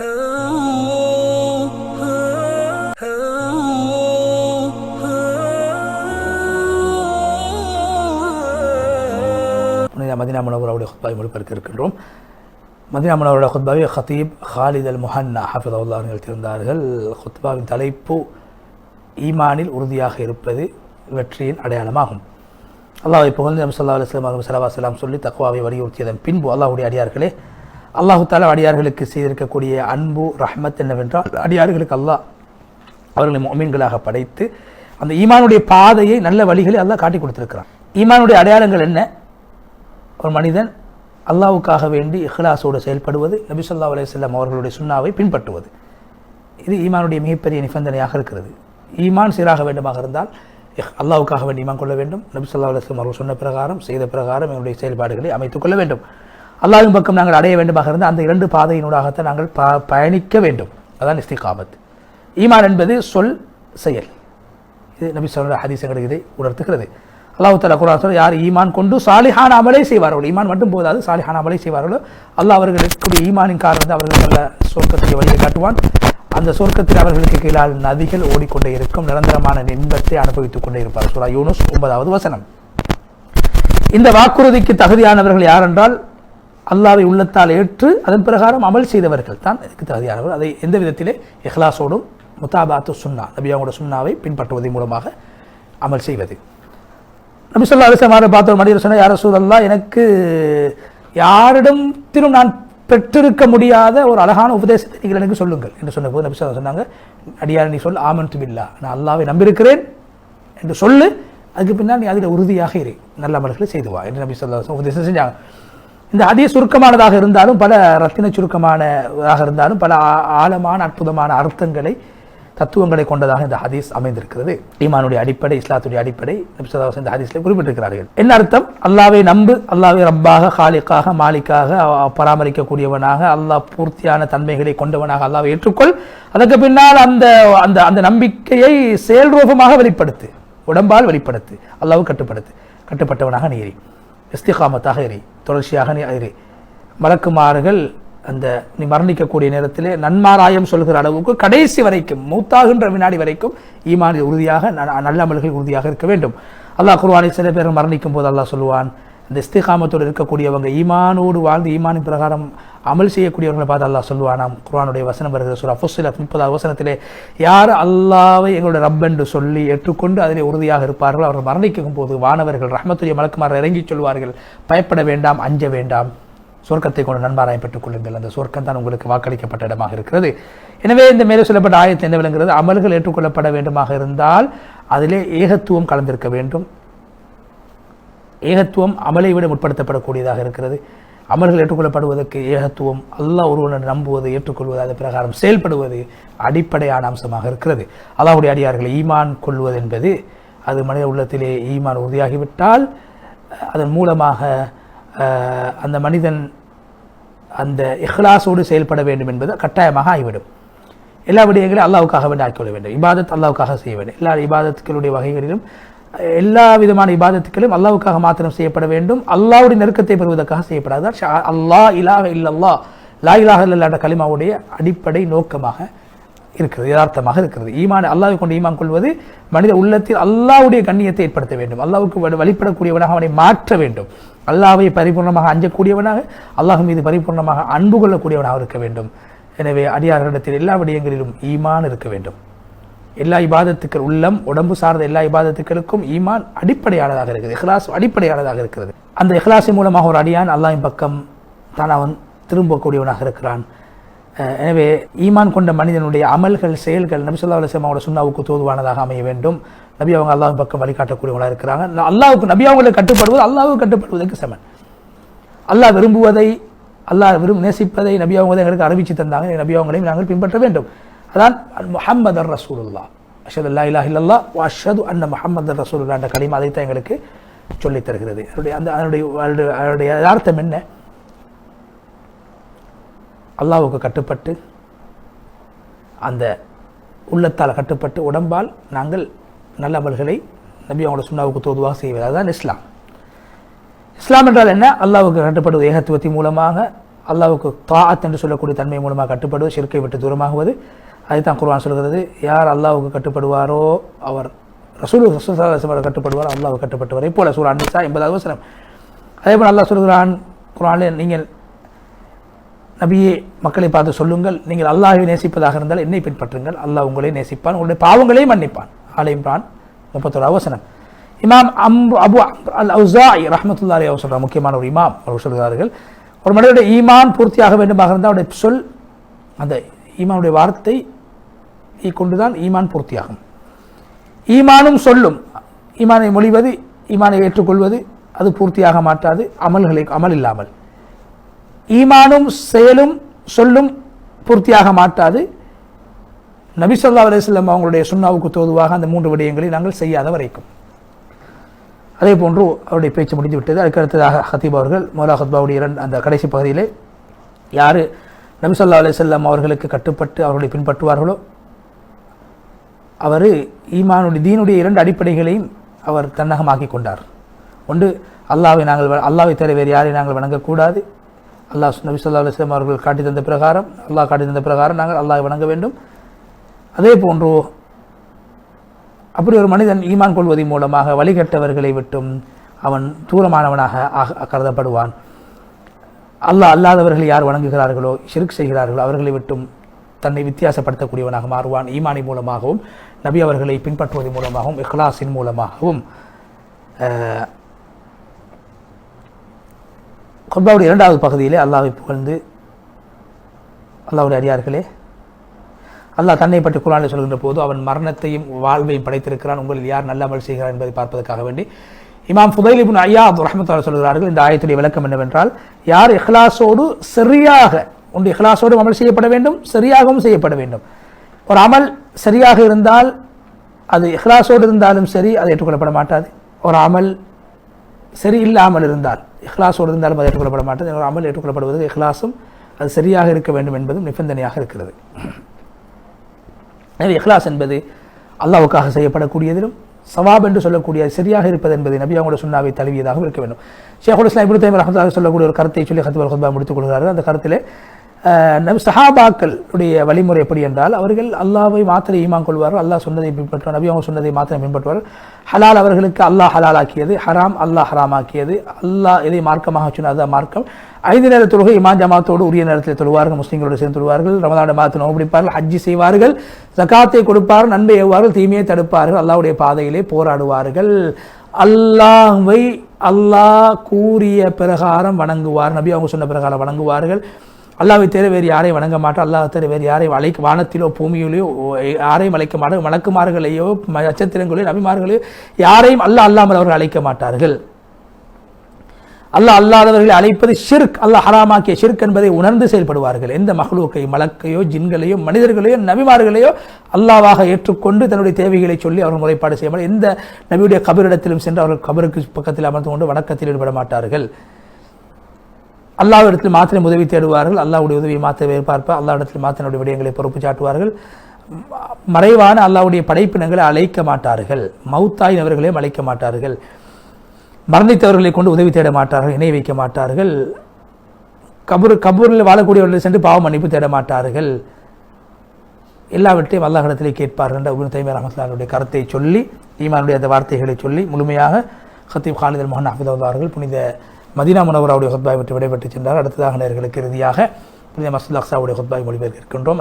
Medina முனவ்வராவுடைய குத்பாவை மொழிபெயர்க்க இருக்கின்றோம். Medina முனவ்வராவுடைய குத்பாவை ஹதீப் Khalid அல் முஹன்னா ஹஃபிதஹுல்லாஹ் நிகழ்த்தியிருந்தார்கள். குத்பாவின் தலைப்பு ஈமானில் உறுதியாக இருப்பது வெற்றியின் அடையாளமாகும். அல்லாஹ்வை புகழ்ந்து நபி ஸல்லல்லாஹு அலைஹி வஸல்லம் ஸலவாத் ஸலாம் சொல்லி தக்வாவை வலியுறுத்தியதன் பின்பு அல்லாஹ்வுடைய அடியார்களே, அல்லாஹு தஆலா அடியார்களுக்கு செய்திருக்கக்கூடிய அன்பு ரஹ்மத் என்னவென்றால், அடியார்களுக்கு அல்லாஹ் அவர்களை முஃமின்களாக படைத்து அந்த ஈமானுடைய பாதையை நல்ல வழிகளை அல்லாஹ் காட்டி கொடுத்திருக்கிறான். ஈமானுடைய அடையாளங்கள் என்ன? ஒரு மனிதன் அல்லாஹ்வுக்காக வேண்டி இஹ்லாஸோடு செயல்படுவது, நபி ஸல்லல்லாஹு அலைஹி வஸல்லம் அவர்களுடைய சுன்னாவை பின்பற்றுவது. இது ஈமானுடைய மிகப்பெரிய நிபந்தனையாக இருக்கிறது. ஈமான் சீராக வேண்டுமாக இருந்தால் அல்லாஹ்வுக்காக வேண்டி ஈமான் கொள்ள வேண்டும். நபி ஸல்லல்லாஹு அலைஹி வஸல்லம் அவர்கள் சொன்ன பிரகாரம் செய்த பிரகாரம் என்னுடைய செயல்பாடுகளை அமைத்துக் கொள்ள வேண்டும். அல்லாஹ்வின் பக்கம் நாங்கள் அடைய வேண்டுமாக இருந்தால் அந்த இரண்டு பாதையினூடாகத்தான் நாங்கள் பயணிக்க வேண்டும். அதான் இஸ்திகாமத். ஈமான் என்பது சொல் செயல். இது நபி ஸல்லல்லாஹு அலைஹி ஹதீஸ் எங்களுக்கு இதை உணர்த்துகிறது. அல்லாஹ் தஆலா குர்ஆன் சொல்ல, யார் ஈமான் கொண்டு சாலிஹான அமலை செய்வார்களோ, ஈமான் மட்டும் போதாது, சாலிஹான அமலை செய்வார்களோ அல்லாஹ் அவர்களுக்கு ஈமானின் காரணத்தை அவர்கள் நல்ல சொர்க்கத்தை வழியை காட்டுவான். அந்த சொர்க்கத்தில் அவர்களுக்கு கீழால் நதிகள் ஓடிக்கொண்டே இருக்கும், நிரந்தரமான இன்பத்தை அனுபவித்துக் கொண்டே இருப்பார். சூரா யூனுஸ் 9வது வசனம். இந்த வாக்குறுதிக்கு தகுதியானவர்கள் யார் என்றால், அல்லாஹ்வை உள்ளத்தால் ஏற்று அதன் பிரகாரம் அமல் செய்தவர்கள் தான் இதுக்கு தகுதியானவர்கள். அதை எந்த விதத்திலே இஹ்லாஸோடும் முத்தாபாத்து சுன்னா, நபியாவோட சுன்னாவை பின்பற்றுவதன் மூலமாக அமல் செய்வது. நபி ஸல்லல்லாஹு அலைஹி வஸல்லம் பார்த்த ஒரு மனிதர் சொன்னார், யா ரசூலல்லாஹ், எனக்கு யாரிடத்திலும் நான் பெற்றிருக்க முடியாத ஒரு அழகான உபதேசத்தை நீங்கள் எனக்கு சொல்லுங்கள் என்று சொன்னபோது நபி ஸல்லல்லாஹு அலைஹி வஸல்லம் சொன்னாங்க, அடியார் நீ சொல், ஆமன்து பில்லாஹ், நான் அல்லாஹ்வை நம்பியிருக்கிறேன் என்று சொல்லு, அதுக்கு பின்னால் நீ அதில் உறுதியாக இரு, நல்ல அமல்களை செய்து வா என்று நபி ஸல்லல்லாஹு அலைஹி வஸல்லம் உபதேசம் செஞ்சாங்க. இந்த ஹதீஸ் சுருக்கமானதாக இருந்தாலும், பல ரத்தின சுருக்கமானதாக இருந்தாலும், பல ஆழமான அற்புதமான அர்த்தங்களை தத்துவங்களை கொண்டதாக இந்த ஹதீஸ் அமைந்திருக்கிறது. ஈமானுடைய அடிப்படை, இஸ்லாத்துடைய அடிப்படை நபி ஸல்லல்லாஹு அலைஹி வஸல்லம் இந்த ஹதீஸில் குறிப்பிட்டிருக்கிறார்கள். என்ன அர்த்தம்? அல்லாஹ்வை நம்பு, அல்லாஹ்வை ரப்பாக, காலிக்காக, மாலிக்காக, பராமரிக்கக்கூடியவனாக, அல்லாஹ் பூர்த்தியான தன்மைகளை கொண்டவனாக அல்லாஹ்வை ஏற்றுக்கொள். அதற்கு பின்னால் அந்த அந்த அந்த நம்பிக்கையை செயல் ரூபமாக வெளிப்படுத்து, உடம்பால் வெளிப்படுத்து, அல்லாஹ்வை கட்டுப்பட்டவனாக நீ இரு, இஸ்திகாமத்தாக இரு, தொடர்ச்சியாக நீ இரு. மலக்குமார்கள் அந்த நீ மரணிக்கக்கூடிய நேரத்திலே நன்மாராயம் சொல்கிற அளவுக்கு கடைசி வரைக்கும், மூத்தாகின்ற வினாடி வரைக்கும் ஈமானில் உறுதியாக, நல்ல அமல்கள் உறுதியாக இருக்க வேண்டும். அல்லாஹ் குர்ஆனில் சில பேர் மரணிக்கும் போது அல்லாஹ் சொல்லுவான், இந்த இஸ்திகாமத்தோடு இருக்கக்கூடியவங்க, ஈமானோடு வாழ்ந்து ஈமானின் பிரகாரம் அமல் செய்யக்கூடியவர்களை பார்த்து அல்லாஹ் சொல்லுவானாம். குர்ஆனுடைய வசனம் வருகிற சூரா ஃபுஸ்ஸிலத் 30வது வசனத்திலே, யார் அல்லாஹ்வை எங்களுடைய ரப் என்று சொல்லி ஏற்றுக்கொண்டு அதிலே உறுதியாக இருப்பார்கள், அவர்கள் மரணிக்கும் போது வானவர்கள், ரஹ்மத்துடைய மலக்குமார்கள் இறங்கி சொல்வார்கள், பயப்பட வேண்டாம், அஞ்ச வேண்டாம், சொர்க்கத்தை கொண்டு நன்மாராயம் பெற்றுக் கொள்ளுங்கள், அந்த சொர்க்கம் தான் உங்களுக்கு வாக்களிக்கப்பட்ட இடமாக இருக்கிறது. எனவே இந்த மேலே சொல்லப்பட்ட ஆயத்து என்ன விளங்குகிறது? அமல்கள் ஏற்றுக்கொள்ளப்பட வேண்டுமாக இருந்தால் அதிலே ஏகத்துவம் கலந்திருக்க வேண்டும். ஏகத்துவம் அமலை விட முற்படுத்தப்படக்கூடியதாக இருக்கிறது. அமல்கள் ஏற்றுக்கொள்ளப்படுவதற்கு ஏகத்துவம், அல்லாஹ் ஒருவனை நம்புவது, ஏற்றுக்கொள்வது, அது பிரகாரம் செயல்படுவது அடிப்படையான அம்சமாக இருக்கிறது. அல்லாஹ்வுடைய அடியார்களை ஈமான் கொள்வது என்பது, அது மனித உள்ளத்திலே ஈமான் உறுதியாகிவிட்டால் அதன் மூலமாக அந்த மனிதன் அந்த இஹ்லாஸோடு செயல்பட வேண்டும் என்பது கட்டாயமாக ஆகிவிடும். எல்லா விடயங்களையும் அல்லாஹ்வுக்காக வேண்டி ஆக்கிக்கொள்ள வேண்டும். இபாதத் அல்லாஹ்வுக்காக செய்ய வேண்டும். எல்லா இபாதத்துக்களுடைய வகைகளிலும், எல்லா விதமான இபாதத்துக்களும் அல்லாஹ்வுக்காக மாத்திரம் செய்யப்பட வேண்டும். அல்லாஹ்வுடைய நெருக்கத்தை பெறுவதற்காக செய்யப்படாது. அல்லாஹ் இலாஹ இல்லல்லாஹ், லா இலாஹ இல்லல்லாஹ் என்ற கலிமாவுடைய அடிப்படை நோக்கமாக இருக்கிறது, யதார்த்தமாக இருக்கிறது. ஈமான், அல்லாஹ்வை கொண்டு ஈமான் கொள்வது மனித உள்ளத்தில் அல்லாஹ்வுடைய கண்ணியத்தை ஏற்படுத்த வேண்டும், அல்லாஹ்வுக்கு வழிபடக்கூடியவனாக அவனை மாற்ற வேண்டும், அல்லாஹ்வை பரிபூர்ணமாக அஞ்சக்கூடியவனாக, அல்லாஹ் மீது பரிபூர்ணமாக அன்பு கொள்ளக்கூடியவனாக இருக்க வேண்டும். எனவே அடியார்களிடத்தில் எல்லா விடயங்களிலும் ஈமான் இருக்க வேண்டும். எல்லா இபாதத்துக்கள், உள்ளம் உடம்பு சார்ந்த எல்லா இபாதத்துக்களுக்கும் ஈமான் அடிப்படையானதாக இருக்கிறது, இஹ்லாஸ் அடிப்படையானதாக இருக்கிறது. அந்த இஹ்லாஸின் மூலமாக ஒரு அடியான் அல்லாஹ்வின் பக்கம் தான் அவன் திரும்பக்கூடியவனாக இருக்கிறான். எனவே ஈமான் கொண்ட மனிதனுடைய அமல்கள், செயல்கள் நபி ஸல்லல்லாஹு அலைஹி வஸல்லம் அவருடைய சுன்னாவுக்கு தோதுவானதாக அமைய வேண்டும். நபி அவங்க அல்லாஹ்வின் பக்கம் வழிகாட்டக்கூடியவங்களாக இருக்கிறாங்க. அல்லாஹ்வுக்கு, நபி அவங்களுக்கு கட்டுப்படுவது அல்லாஹ்வுக்கு கட்டுப்படுவதற்கு சமன். அல்லாஹ் விரும்புவதை, அல்லாஹ் நேசிப்பதை நபி அவங்க எங்களுக்கு அறிவிச்சு தந்தாங்க. நபி அவங்களையும் நாங்கள் பின்பற்ற வேண்டும். அதான் முஹம்மது ரசூலுல்லாஹ், அஷ்ஹது அல்லா இலாஹ இல்லல்லாஹ் வ அஷ்ஹது அன்ன முஹம்மது ரசூலுல்லாஹ் என்ற கலிமா அதைத்தான் எங்களுக்கு சொல்லித் தருகிறது. அதனுடைய யதார்த்தம் என்ன? அல்லாஹ்வுக்கு கட்டுப்பட்டு, அந்த உள்ளத்தால் கட்டுப்பட்டு, உடம்பால் நாங்கள் நல்ல அமல்களை நபி அவங்களோட சுன்னாவுக்கு தோதுவாக செய்வது, அதுதான் இஸ்லாம். இஸ்லாம் என்றால் என்ன? அல்லாஹ்வுக்கு கட்டுப்படுவது ஏகத்துவத்தின் மூலமாக, அல்லாஹ்வுக்கு தாஅத் என்று சொல்லக்கூடிய தன்மை மூலமாக கட்டுப்படுவது, ஷிர்க்கை விட்டு தூரமாகுவது. அதைத்தான் குர்ஆன் சொல்கிறது, யார் அல்லாஹ்வுக்கு கட்டுப்படுவாரோ அவர் ரசூலுல்லாஹி ஸல்லல்லாஹு அலைஹி வஸல்லம் கட்டுப்படுவார், அல்லாஹ்வுக்கு கட்டுப்பட்டவரை போல. சூரா அன்-நிஸா 80வது வசனம். அதேபோல் அல்லாஹ் சொல்கிறான் குர்ஆனில், நீங்கள் நபியே மக்களை பார்த்து சொல்லுங்கள், நீங்கள் அல்லாஹ்வை நேசிப்பதாக இருந்தால் என்னை பின்பற்றுங்கள், அல்லாஹ் உங்களை நேசிப்பான், உங்களுடைய பாவங்களையும் மன்னிப்பான். ஆல இம்ரான் 31வது வசனம். இமாம் அபு அல்-அவ்ஸாஇ ரஹ்மத்துல்லாஹி அலைஹி சொல்றார், முக்கியமான ஒரு இமாம். அவர் சொல்கிறார்கள், ஒரு மனிதனுடைய ஈமான் பூர்த்தியாக வேண்டுமாக இருந்தால் அவருடைய சொல், அந்த ஈமானுடைய வார்த்தை கொண்டுதான் ஈமான் பூர்த்தியாகும். ஈமானும் சொல்லும், ஈமானை மொழிவது, ஈமானை ஏற்றுக்கொள்வது அது பூர்த்தியாக மாட்டாது அமல் இல்லாமல். ஈமானும் செயலும் சொல்லும் பூர்த்தியாக மாட்டாது நபி ஸல்லல்லாஹு அலைஹி வஸல்லம் அவங்களுடைய சுன்னாவுக்கு தோதுவாக அந்த 3 விடயங்களை நாங்கள் செய்யாத வரைக்கும். அதே போன்று அவருடைய பேச்சு முடிந்து விட்டது. அதுக்கு அடுத்ததாக ஹத்தீப் அவர்கள் மௌலா ஹுத்பாவுடைய அந்த கடைசி பகுதியிலே, யார் நபி ஸல்லல்லாஹு அலைஹி வஸல்லம் அவர்களுக்கு கட்டுப்பட்டு அவர்களை பின்பற்றுவார்களோ அவர் ஈமானுடைய தீனுடைய 2 அடிப்படைகளையும் அவர் தன்னகமாக்கி கொண்டார். ஒன்று, அல்லாஹ்வை தவிர வேறு யாரை நாங்கள் வணங்கக்கூடாது. அல்லாஹ் நபி ஸல்லல்லாஹு அலைஹி வஸல்லம் அவர்கள் காட்டி தந்த பிரகாரம், அல்லாஹ் காட்டி தந்த பிரகாரம் நாங்கள் அல்லாஹ்வை வணங்க வேண்டும். அதே போன்று அப்படி ஒரு மனிதன் ஈமான் கொள்வதன் மூலமாக வழிகட்டவர்களை விட்டும் அவன் தூரமானவனாக கருதப்படுவான். அல்லாஹ் அல்லாதவர்களை யார் வணங்குகிறார்களோ, ஷிர்க் செய்கிறார்களோ அவர்களை விட்டும் தன்னை வித்தியாசப்படுத்தக்கூடியவனாக மாறுவான். ஈமானின் மூலமாகவும் நபி அவர்களை பின்பற்றுவதன் மூலமாகவும் இஹ்லாஸின் மூலமாகவும். குர்ஆனுடைய 2வது பகுதியிலே அல்லாஹ்வை புகழ்ந்து, அல்லாஹ்வுடைய அடியார்களே, அல்லாஹ் தன்னை பற்றி குர்ஆனில் சொல்கின்ற போது அவன் மரணத்தையும் வாழ்வையும் படைத்திருக்கிறான், உங்களில் யார் நல்ல அமல் செய்கிறார் என்பதை பார்ப்பதற்காக வேண்டி இமாம் ஃபுதைல் இப்னு ஐயாத் ரஹ்மத்துல்லாஹி சொல்கிறார்கள், இந்த ஆயத்துடைய விளக்கம் என்னவென்றால், யார் இஹ்லாஸோடு சரியாக இஹ்லாஸோடு அமல் செய்யப்பட வேண்டும், சரியாகவும் செய்யப்பட வேண்டும். ஒரு அமல் சரியாக இருந்தால் அது இஹ்லாஸோடு இருந்தாலும் சரி அது ஏற்றுக்கொள்ளப்பட மாட்டாது. ஒரு அமல் சரி இல்லாமல் இருந்தால் இஹ்லாஸோடு இருந்தாலும் அது ஏற்றுக்கொள்ளப்பட மாட்டாது. ஒரு அமல் ஏற்றுக்கொள்ளப்படுவது இஹ்லாஸும் அது சரியாக இருக்க வேண்டும் என்பதும் நிபந்தனையாக இருக்கிறது. எனவே இஹ்லாஸ் என்பது அல்லாஹ்வுக்காக செய்யப்படக்கூடியதிலும் சவாப் என்று சொல்லக்கூடிய சரியாக இருப்பது என்பதை நபி அவங்களுடைய சுன்னாவை தழுவியதாக இருக்க வேண்டும். ஷேகுல் இஸ்லாம் இப்னு தய்மிய்யா ரஹ்மத்துல்லாஹி சொல்லக்கூடிய ஒரு கருத்தை சொல்லி ஹத்தீப் அல்-குத்பா முடித்துக் கொள்கிறார்கள். அந்த கருத்திலே சஹாபாக்களுடைய வழிமுறை எப்படி என்றால், அவர்கள் அல்லாஹ்வை மாத்திரம் ஈமான் கொள்வார்கள், அல்லாஹ் சொன்னதை பின்பற்றுவார், நபி அவங்க சொன்னதை மாத்திரம் பின்பற்றுவார்கள். ஹலால் அவர்களுக்கு அல்லாஹ் ஹலாலாக்கியது, ஹராம் அல்லாஹ் ஹராமாக்கியது, அல்லாஹ் எதை மார்க்கமாக சொன்னால் அதுதான் மார்க்கம். 5 நேர தொழுகை இமாம் ஜமாத்தோடு உரிய நேரத்தில் தொழுவார்கள், முஸ்லிம்களோடு சேர்ந்து தொழுவார்கள், ரமலான் மாதத்தை நோன்பு பிடிப்பார்கள், ஹஜ்ஜி செய்வார்கள், ஜகாத்தை கொடுப்பார்கள், நன்மை ஏவுவார்கள், தீமையை தடுப்பார்கள், அல்லாஹ்வுடைய பாதையிலே போராடுவார்கள், அல்லாஹ்வை அல்லாஹ் கூறிய பிரகாரம் வணங்குவார், நபி அவங்க சொன்ன பிரகாரம் வணங்குவார்கள், அல்லாஹ்வை தவிர வேறு யாரையும் வணங்க மாட்டார், அல்லாஹ் தவிர வேறு யாரையும் வானத்திலோ பூமியிலோ யாரையும் அழைக்க மாட்டார், மலக்குமார்களையோ நட்சத்திரங்களையோ நபிமார்களையோ யாரையும் அல்லாஹ் அல்லாமல் அவர்கள் அழைக்க மாட்டார்கள். அல்லாஹ் அல்லாதவர்களை அழைப்பது ஷிர்க், அல்லாஹ் ஹராமாக்கிய ஷிர்க் என்பதை உணர்ந்து செயல்படுவார்கள். எந்த மஹ்லூக்கை, மலக்கையோ ஜின்களையோ மனிதர்களையோ நபிமார்களையோ அல்லாஹ்வாக ஏற்றுக்கொண்டு தன்னுடைய தேவைகளை சொல்லி அவர்கள் முறைப்பாடு செய்ய மாட்டார்கள். எந்த நபியுடைய கபரிடத்திலும் சென்று அவர்கள் கபருக்கு பக்கத்தில் அமர்ந்து கொண்டு வணக்கத்தில் ஈடுபட மாட்டார்கள். அல்லாஹ்விடத்தில் மாத்திரம் உதவி தேடுவார்கள், அல்லாஹ்வுடைய உதவியை மாத்திரம் எதிர்பார்ப்பார், அல்லாஹ்விடத்தில் மாத்திரம் விடயங்களை பொறுப்பு சாட்டுவார்கள். மறைவான அல்லாஹ்வுடைய படைப்பினங்களை அழைக்க மாட்டார்கள், மௌத்தாயினவர்களையும் அழைக்க மாட்டார்கள், மரணித்தவர்களை கொண்டு உதவி தேட மாட்டார்கள், இணை வைக்க மாட்டார்கள், கபூரில் வாழக்கூடியவர்களை சென்று பாவ மன்னிப்பு தேட மாட்டார்கள், எல்லாவற்றையும் அல்லாஹ்விடத்திலே கேட்பார்கள் என்ற இப்னு தய்மிய்யா ரஹ்மத்துல்லாஹி கருத்தை சொல்லி, ஈமானுடைய அந்த வார்த்தைகளை சொல்லி முழுமையாக ஹத்தீப் காலித் அல்-முஹன் ஹஃபிதஹுல்லாஹ் அவர்கள் புனித மதீனா முனவராவுடைய ஹுத்பாவை விட்டு விடைபெற்று சென்றார். அடுத்ததாக நேயர்களுக்கு இறுதியாக புனித மஸ்ஜித் அக்ஸாவுடைய ஹுத்பாவை மொழிபெயர்க்க இருக்கின்றோம்.